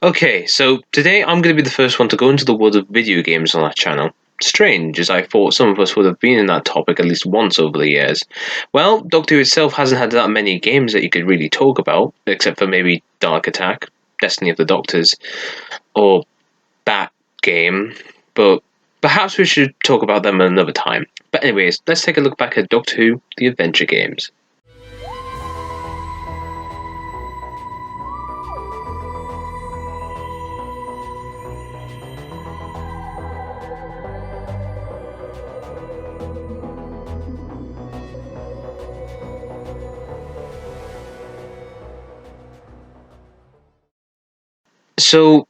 Okay, so today I'm going to be the first one to go into the world of video games on our channel. Strange, as I thought some of us would have been in that topic at least once over the years. Well, Doctor Who itself hasn't had that many games that you could really talk about, except for maybe Dark Attack, Destiny of the Doctors, or that game, but perhaps we should talk about them another time. But anyways, let's take a look back at Doctor Who, the Adventure Games. So,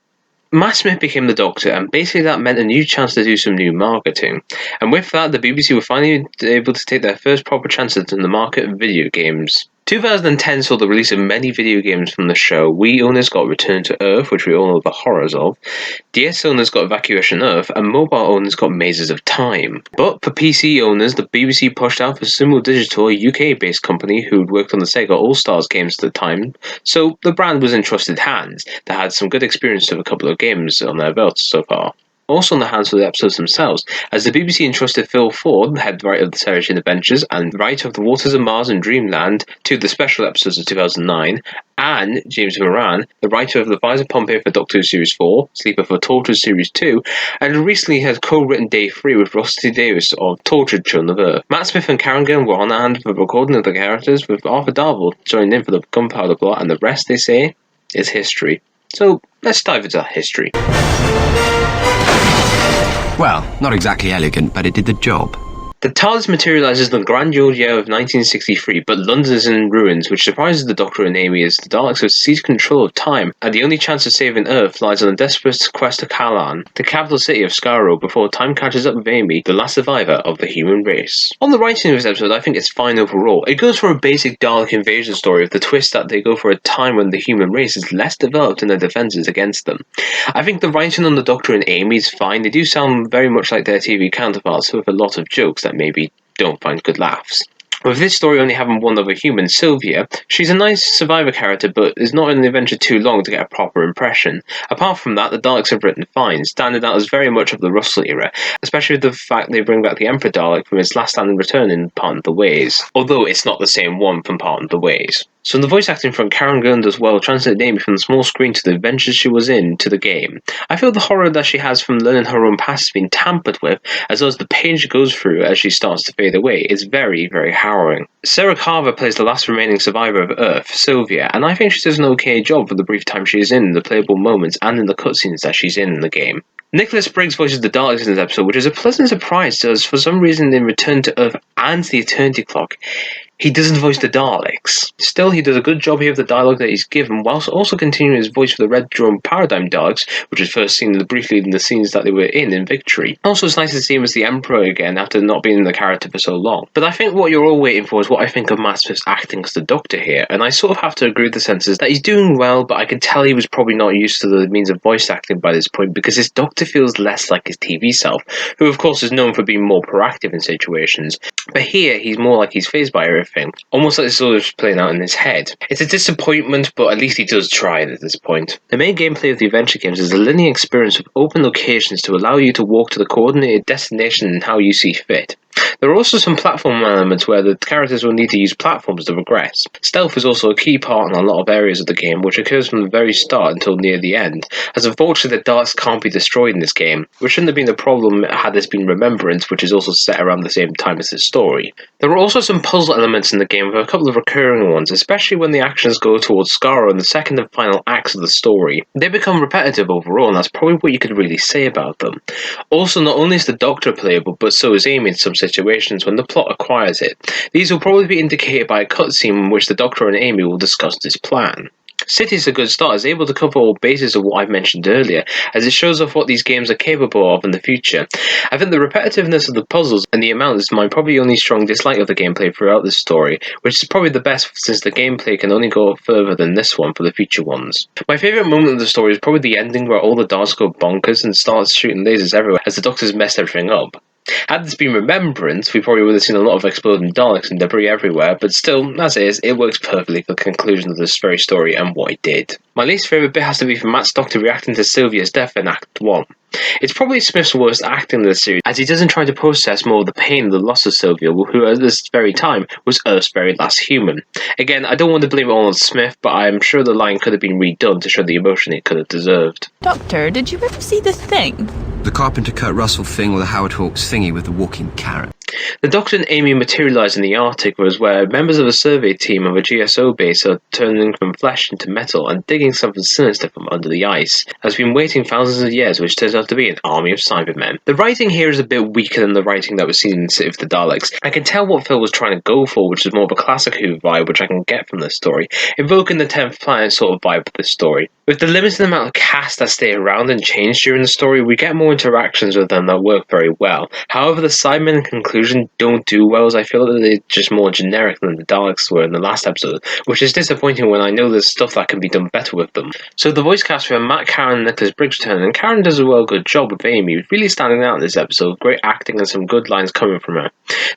Matt Smith became the Doctor, and basically that meant a new chance to do some new marketing. And with that, the BBC were finally able to take their first proper chances in the market of video games. 2010 saw the release of many video games from the show. Wii owners got Return to Earth, which we all know the horrors of. DS owners got Evacuation Earth, and mobile owners got Mazes of Time. But for PC owners, the BBC pushed out for Sumo Digital, a UK-based company who'd worked on the Sega All-Stars games at the time, so the brand was in trusted hands. They had some good experience with a couple of games on their belts so far. Also on the hands of the episodes themselves, as the BBC entrusted Phil Ford, the head writer of the Sarah Adventures and writer of The Waters of Mars and Dreamland, to the special episodes of 2009, and James Moran, the writer of The Visor Pompeii for Doctor Who Series 4, Sleeper for Tortured Series 2, and recently has co-written Day 3 with Ross T. Davis of Tortured Children of Earth. Matt Smith and Karen Gillan were on hand for the recording of the characters, with Arthur Darvill joining in for the Gunpowder Plot, and the rest, they say, is history. So, let's dive into that history. Well, not exactly elegant, but it did the job. The TARDIS materializes in the grand old year of 1963, but London is in ruins, which surprises the Doctor and Amy as the Daleks have seized control of time, and the only chance of saving Earth lies on a desperate quest to Kalan, the capital city of Skaro, before time catches up with Amy, the last survivor of the human race. On the writing of this episode, I think it's fine overall. It goes for a basic Dalek invasion story with the twist that they go for a time when the human race is less developed in their defenses against them. I think the writing on the Doctor and Amy is fine. They do sound very much like their TV counterparts, with a lot of jokes that maybe don't find good laughs. With this story only having one other human, Sylvia, she's a nice survivor character but is not in the adventure too long to get a proper impression. Apart from that, the Daleks have written fine, standing out as very much of the Russell era, especially with the fact they bring back the Emperor Dalek from his last standing return in Part of the Ways, although it's not the same one from Part of the Ways. So in the voice acting front, Karen Gillan does well translating Amy from the small screen to the adventures she was in to the game. I feel the horror that she has from learning her own past has been tampered with, as well as the pain she goes through as she starts to fade away is very, very harrowing. Sarah Carver plays the last remaining survivor of Earth, Sylvia, and I think she does an okay job for the brief time she is in the playable moments and in the cutscenes that she's in the game. Nicholas Briggs voices the Daleks in this episode, which is a pleasant surprise to us. For some reason in Return to Earth and the Eternity Clock, he doesn't voice the Daleks. Still, he does a good job here of the dialogue that he's given, whilst also continuing his voice for the Red Drone Paradigm Daleks, which was first seen briefly in the scenes that they were in Victory. Also, it's nice to see him as the Emperor again after not being in the character for so long. But I think what you're all waiting for is what I think of Matt Smith's acting as the Doctor here, and I sort of have to agree with the senses that he's doing well, but I can tell he was probably not used to the means of voice acting by this point, because his Doctor feels less like his TV self, who of course is known for being more proactive in situations. But here, he's more like he's fazed by everything, almost like it's all just playing out in his head. It's a disappointment, but at least he does try it at this point. The main gameplay of the adventure games is a linear experience with open locations to allow you to walk to the coordinated destination and how you see fit. There are also some platform elements where the characters will need to use platforms to progress. Stealth is also a key part in a lot of areas of the game, which occurs from the very start until near the end, as unfortunately the Daleks can't be destroyed in this game, which shouldn't have been a problem had this been Remembrance, which is also set around the same time as the story. There are also some puzzle elements in the game, with a couple of recurring ones, especially when the actions go towards Skaro in the second and final acts of the story. They become repetitive overall, and that's probably what you could really say about them. Also, not only is the Doctor playable, but so is Amy in some situations when the plot acquires it. These will probably be indicated by a cutscene in which the Doctor and Amy will discuss this plan. City is a good start, is able to cover all bases of what I've mentioned earlier, as it shows off what these games are capable of in the future. I think the repetitiveness of the puzzles and the amount is my probably only strong dislike of the gameplay throughout this story, which is probably the best since the gameplay can only go further than this one for the future ones. My favourite moment of the story is probably the ending where all the Daleks go bonkers and start shooting lasers everywhere as the Doctors mess everything up. Had this been Remembrance, we probably would have seen a lot of exploding Daleks and debris everywhere, but still, as is, it works perfectly for the conclusion of this very story and what it did. My least favourite bit has to be from Matt's Doctor reacting to Sylvia's death in Act 1. It's probably Smith's worst acting in the series, as he doesn't try to process more of the pain of the loss of Sylvia, who at this very time was Earth's very last human. Again, I don't want to blame it all on Smith, but I'm sure the line could have been redone to show the emotion it could have deserved. Doctor, did you ever see the Thing? The Carpenter Kurt Russell thing or the Howard Hawks thingy with the walking carrot? The Doctor and Amy materialise in the Arctic was where members of a survey team of a GSO base are turning from flesh into metal and digging something sinister from under the ice. Has been waiting thousands of years, which turns out to be an army of Cybermen. The writing here is a bit weaker than the writing that was seen in City of the Daleks. I can tell what Phil was trying to go for, which is more of a classic Who vibe, which I can get from this story, evoking the 10th Planet sort of vibe of this story. With the limited amount of cast that stay around and change during the story, we get more interactions with them that work very well. However, the Cybermen in conclusion don't do well, as I feel that they're just more generic than the Daleks were in the last episode, which is disappointing when I know there's stuff that can be done better with them. So the voice cast for Matt, Karen, and Nicholas Briggs return, and Karen does a good job with Amy, really standing out in this episode, great acting and some good lines coming from her.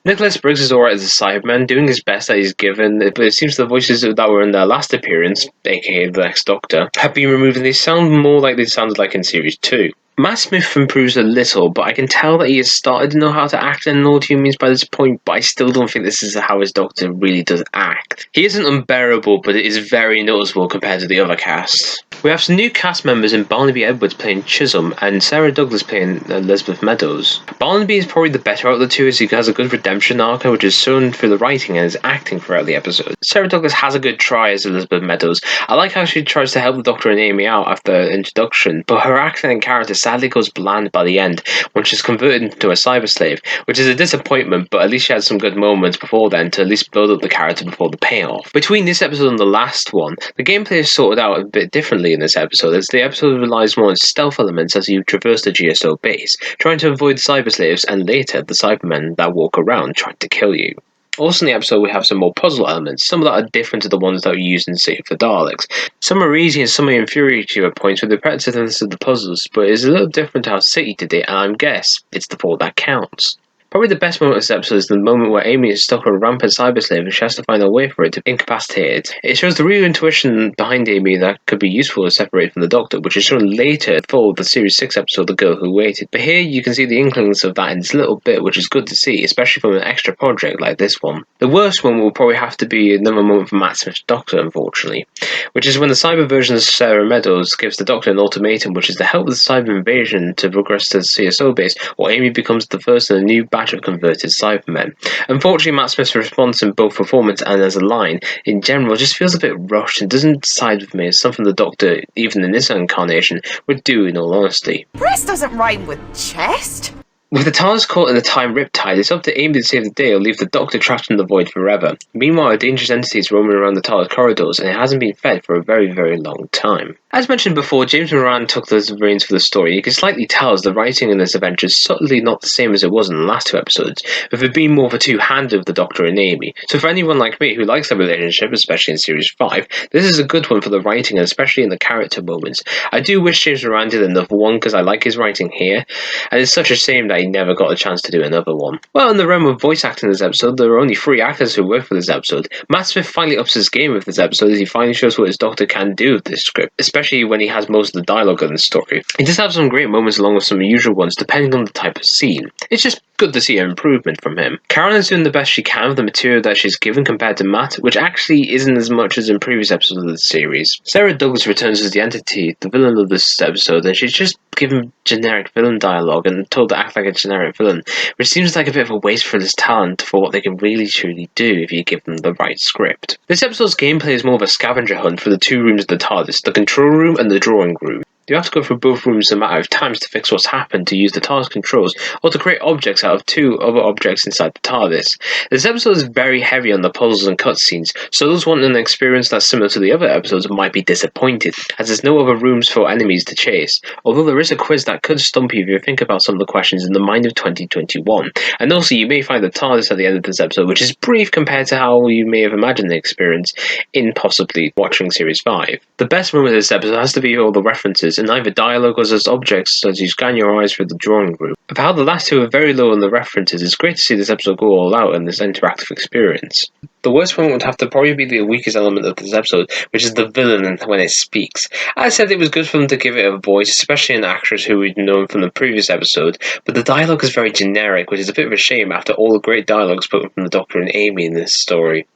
Nicholas Briggs is alright as a Cyberman, doing his best that he's given, but it seems the voices that were in their last appearance, aka the next Doctor, have been removed and they sound more like they sounded like in Series 2. Matt Smith improves a little, but I can tell that he has started to know how to act in Lord Humans by this point, but I still don't think this is how his Doctor really does act. He isn't unbearable, but it is very noticeable compared to the other casts. We have some new cast members in Barnaby Edwards playing Chisholm and Sarah Douglas playing Elizabeth Meadows. Barnaby is probably the better out of the two, as he has a good redemption arc which is shown through the writing and his acting throughout the episode. Sarah Douglas has a good try as Elizabeth Meadows. I like how she tries to help the Doctor and Amy out after introduction, but her acting and character sadly goes bland by the end when she's converted into a cyber slave, which is a disappointment, but at least she had some good moments before then to at least build up the character before the payoff. Between this episode and the last one, the gameplay is sorted out a bit differently in this episode, as the episode relies more on stealth elements as you traverse the GSO base, trying to avoid cyber slaves and later the Cybermen that walk around trying to kill you. Also in the episode we have some more puzzle elements, some of that are different to the ones that were used in City of the Daleks. Some are easy and some are infuriating at points with the repetitiveness of the puzzles, but it's a little different to how City did it, and I guess it's the thought that counts. Probably the best moment of this episode is the moment where Amy is stuck on a rampant cyber slave and she has to find a way for it to incapacitate it. It shows the real intuition behind Amy that could be useful to separate from the Doctor, which is shown later for the Series 6 episode The Girl Who Waited. But here you can see the inklings of that in this little bit, which is good to see, especially from an extra project like this one. The worst one will probably have to be another moment for Matt Smith's Doctor, unfortunately, which is when the cyber version of Sarah Meadows gives the Doctor an ultimatum, which is to help with the cyber invasion to progress to the CSO base, or Amy becomes the first in a new batch of converted Cybermen. Unfortunately, Matt Smith's response in both performance and as a line, in general, just feels a bit rushed and doesn't side with me as something the Doctor, even in this incarnation, would do in all honesty. Breast doesn't rhyme with chest. With the TARDIS caught in the time riptide, it's up to Amy to save the day or leave the Doctor trapped in the void forever. Meanwhile, a dangerous entity is roaming around the TARDIS corridors and it hasn't been fed for a very, very long time. As mentioned before, James Moran took the reins for the story. You can slightly tell as the writing in this adventure is subtly not the same as it was in the last two episodes, with it being more of a two-hander of the Doctor and Amy. So for anyone like me who likes the relationship, especially in Series 5, this is a good one for the writing and especially in the character moments. I do wish James Moran did another one because I like his writing here, and it's such a shame that he never got a chance to do another one. Well, in the realm of voice acting in this episode, there are only 3 actors who work for this episode. Matt Smith finally ups his game with this episode as he finally shows what his Doctor can do with this script, especially when he has most of the dialogue in the story. He does have some great moments along with some usual ones depending on the type of scene. It's just good to see an improvement from him. Karen is doing the best she can with the material that she's given compared to Matt, which actually isn't as much as in previous episodes of the series. Sarah Douglas returns as the Entity, the villain of this episode, and she's just given generic villain dialogue and told to act like a generic villain, which seems like a bit of a waste for this talent for what they can really truly do if you give them the right script. This episode's gameplay is more of a scavenger hunt for the 2 rooms of the TARDIS, the control room and the drawing room. You have to go through both rooms a matter of times to fix what's happened, to use the TARDIS controls, or to create objects out of 2 other objects inside the TARDIS. This episode is very heavy on the puzzles and cutscenes, so those wanting an experience that's similar to the other episodes might be disappointed, as there's no other rooms for enemies to chase, although there is a quiz that could stump you if you think about some of the questions in the mind of 2021. And also you may find the TARDIS at the end of this episode, which is brief compared to how you may have imagined the experience in possibly watching Series 5. The best moment of this episode has to be all the references characters in either dialogue or as objects as you scan your eyes through the drawing room. For how the last two are very low on the references, it's great to see this episode go all out in this interactive experience. The worst one would have to probably be the weakest element of this episode, which is the villain when it speaks. I said it was good for them to give it a voice, especially an actress who we'd known from the previous episode, but the dialogue is very generic, which is a bit of a shame after all the great dialogue spoken from the Doctor and Amy in this story.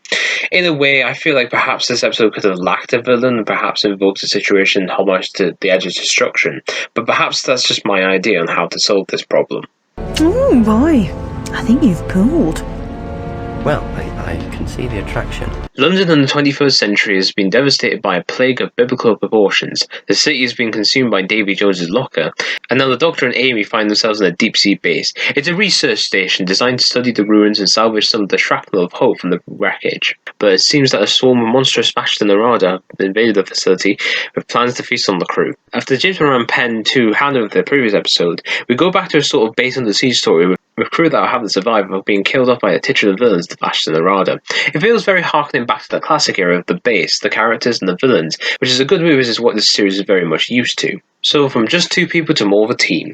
In a way, I feel like perhaps this episode could have lacked a villain and perhaps invoked a situation homage to The Edge of Destruction, but perhaps that's just my idea on how to solve this problem. Oh boy, I think you've pulled. Well, I can see the attraction. London in the 21st century has been devastated by a plague of biblical proportions. The city has been consumed by Davy Jones's locker, and now the Doctor and Amy find themselves in a deep-sea base. It's a research station designed to study the ruins and salvage some of the shrapnel of hope from the wreckage. But it seems that a swarm of monstrous Bashta Narada have invaded the facility with plans to feast on the crew. After James Moran penned 2 handed with the previous episode, we go back to a sort of base under siege story with crew that haven't survived of being killed off by the titular villains, the Bashta Narada. It feels very harkening back to the classic era of the base, the characters and the villains, which is a good move as is what this series is very much used to. So from just 2 people to more of a team.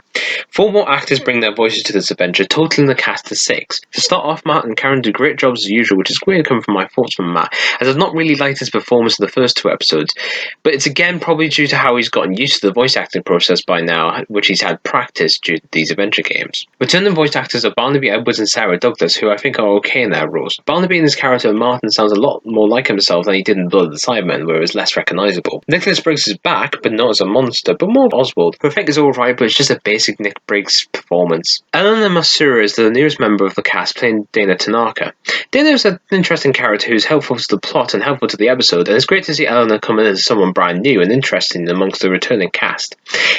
4 more actors bring their voices to this adventure, totaling the cast to 6. To start off, Matt and Karen do great jobs as usual, which is great to come from my thoughts from Matt, as I've not really liked his performance in the first 2 episodes, but it's again probably due to how he's gotten used to the voice acting process by now, which he's had practice due to these adventure games. Returning voice actors are Barnaby Edwards and Sarah Douglas, who I think are okay in their roles. Barnaby in his character of Martin sounds a lot more like himself than he did in Blood of the Cybermen, where he was less recognisable. Nicholas Briggs is back, but not as a monster, but more Oswald, who I think is alright, but it's just a basic Nick Briggs performance. Eleanor Masura is the newest member of the cast, playing Dana Tanaka. Dana is an interesting character who's helpful to the plot and helpful to the episode, and it's great to see Eleanor come in as someone brand new and interesting amongst the returning cast.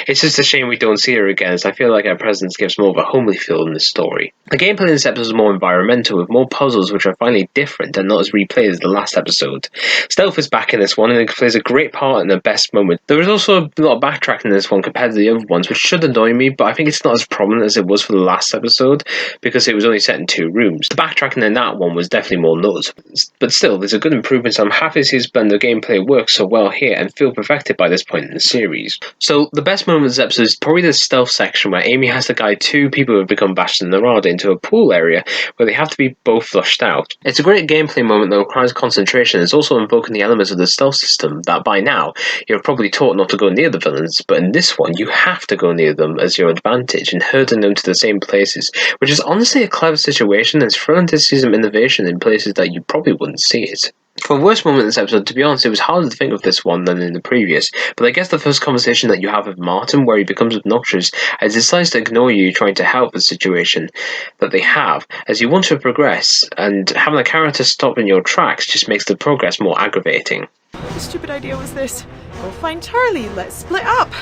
It's just a shame we don't see her again, as I feel like her presence gives more of a homely feel in the story. The gameplay in this episode is more environmental, with more puzzles which are finally different and not as replayed as the last episode. Stealth is back in this one, and it plays a great part in the best moment. There is also a lot of backtracking in this one compared to the other ones, which should annoy me, but I think it's not as prominent as it was for the last episode, because it was only set in 2 rooms. The backtracking in that one was definitely more noticeable, but still, there's a good improvement, so I'm happy to see this blend of gameplay work so well here and feel perfected by this point in the series. So, the best moment of this episode is probably the stealth section, where Amy has to guide 2 people who have become Bashta Narada into a pool area, where they have to be both flushed out. It's a great gameplay moment that requires concentration. It's also invoking the elements of the stealth system that by now, you're probably taught not to go near the villains, but in this one, you have to go near them as your advantage and herding them to the same places, which is honestly a clever situation and it's thrilling to see some innovation in places that you probably wouldn't see it. For the worst moment in this episode, to be honest, it was harder to think of this one than in the previous, but I guess the first conversation that you have with Martin, where he becomes obnoxious and decides to ignore you trying to help the situation that they have, as you want to progress, and having a character stop in your tracks just makes the progress more aggravating. What stupid idea was this? Go find Charlie, let's split up.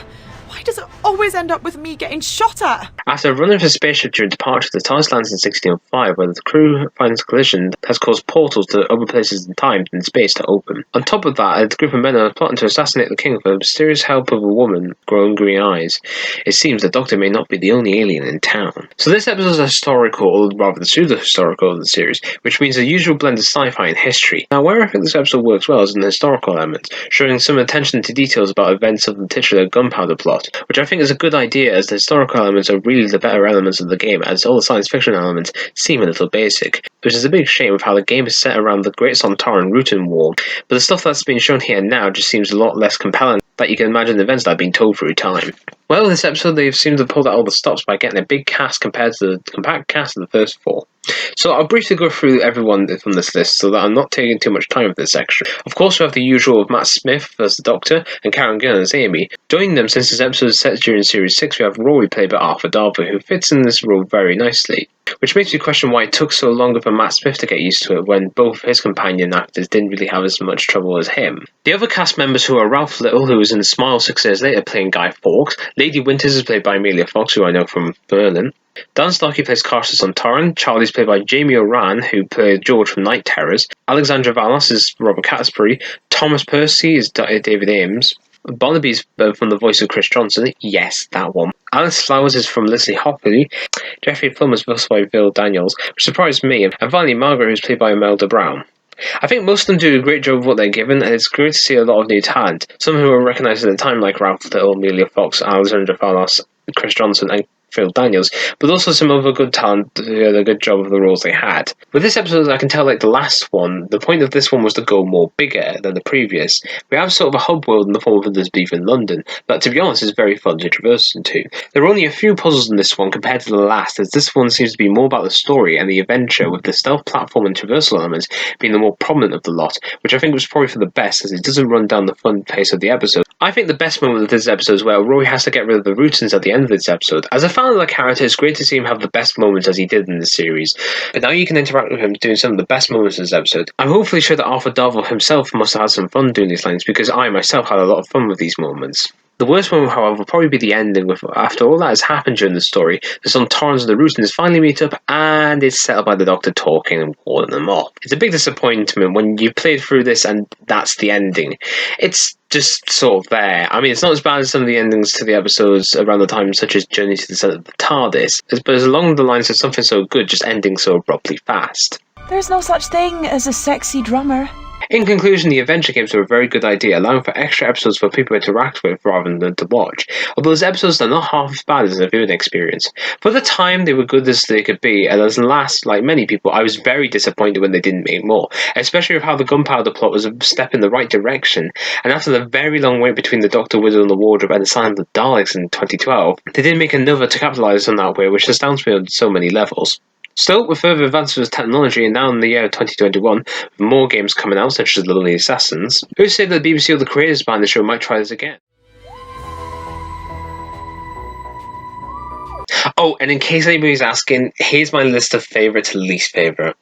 Why does it always end up with me getting shot at? After running for spaceship during departure, the TARDIS lands in 1605, where the crew finds a collision that has caused portals to other places in time and space to open. On top of that, a group of men are plotting to assassinate the king with the mysterious help of a woman with glowing green eyes. It seems the Doctor may not be the only alien in town. So this episode is a historical, or rather the pseudo-historical of the series, which means the usual blend of sci-fi and history. Now, where I think this episode works well is in the historical element, showing some attention to details about events of the titular gunpowder plot, which I think is a good idea, as the historical elements are really the better elements of the game, as all the science fiction elements seem a little basic, which is a big shame of how the game is set around the Great Sontaran Rutan War, but the stuff that's been shown here now just seems a lot less compelling, that you can imagine the events that have been told through time. Well, this episode they've seemed to pull out all the stops by getting a big cast compared to the compact cast of the first 4. So I'll briefly go through everyone from this list so that I'm not taking too much time with this section. Of course, we have the usual of Matt Smith as the Doctor and Karen Gillan as Amy. Joining them, since this episode is set during Series 6, we have Rory played by Arthur Darver, who fits in this role very nicely, which makes me question why it took so long for Matt Smith to get used to it when both his companion actors didn't really have as much trouble as him. The other cast members, who are Ralph Little, who was in Smile 6 years later playing Guy Fawkes, Lady Winters is played by Amelia Fox, who I know from Berlin, Dan Starkey plays Carter Sontaran, Charlie's played by Jamie O'Ran, who played George from Night Terrors, Alexandra Valas is Robert Catsbury, Thomas Percy is David Ames, Barnaby's from the voice of Chris Johnson, yes, that one. Alice Flowers is from Leslie Hopley, Jeffrey Plum is voiced by Bill Daniels, which surprised me, and finally Margaret, who's played by Imelda Brown. I think most of them do a great job of what they're given, and it's great to see a lot of new talent. Some who were recognised at the time, like Ralph Little, Amelia Fox, Alexandra Farlas, Chris Johnson, and Phil Daniels, but also some other good talent who did a good job of the roles they had. With this episode, I can tell, like the last one, the point of this one was to go more bigger than the previous. We have sort of a hub world in the form of Elizabeth in London, but to be honest, it's very fun to traverse into. There are only a few puzzles in this one compared to the last, as this one seems to be more about the story and the adventure, with the stealth platform and traversal elements being the more prominent of the lot, which I think was probably for the best, as it doesn't run down the fun pace of the episode. I think the best moment of this episode is where Rory has to get rid of the Rootons at the end of this episode. As a fan of the character, it's great to see him have the best moments as he did in the series, but now you can interact with him doing some of the best moments in this episode. I'm hopefully sure that Arthur Darvill himself must have had some fun doing these lines, because I myself had a lot of fun with these moments. The worst moment, however, will probably be the ending, with after all that has happened during the story, the son Torrance and the Rootons finally meet up, and it's set up by the Doctor talking and warning them off. It's a big disappointment when you played through this and that's the ending. It's just sort of there. I mean, it's not as bad as some of the endings to the episodes around the time, such as Journey to the Centre of the TARDIS, but it's along the lines of something so good just ending so abruptly fast. There's no such thing as a sexy drummer. In conclusion, the adventure games are a very good idea, allowing for extra episodes for people to interact with rather than to watch. Although those episodes are not half as bad as a viewing experience. For the time, they were good as they could be, and as last, like many people, I was very disappointed when they didn't make more, especially with how the gunpowder plot was a step in the right direction, and after the very long wait between the Doctor, Widow and the Wardrobe and the Sign of the Daleks in 2012, they did make another to capitalise on that way, which astounds me on so many levels. Still, with further advances of technology, and now in the year 2021, with more games coming out, such as The Lonely Assassins, who say that the BBC or the creators behind the show might try this again? Oh, and in case anybody's asking, here's my list of favourite to least favourite.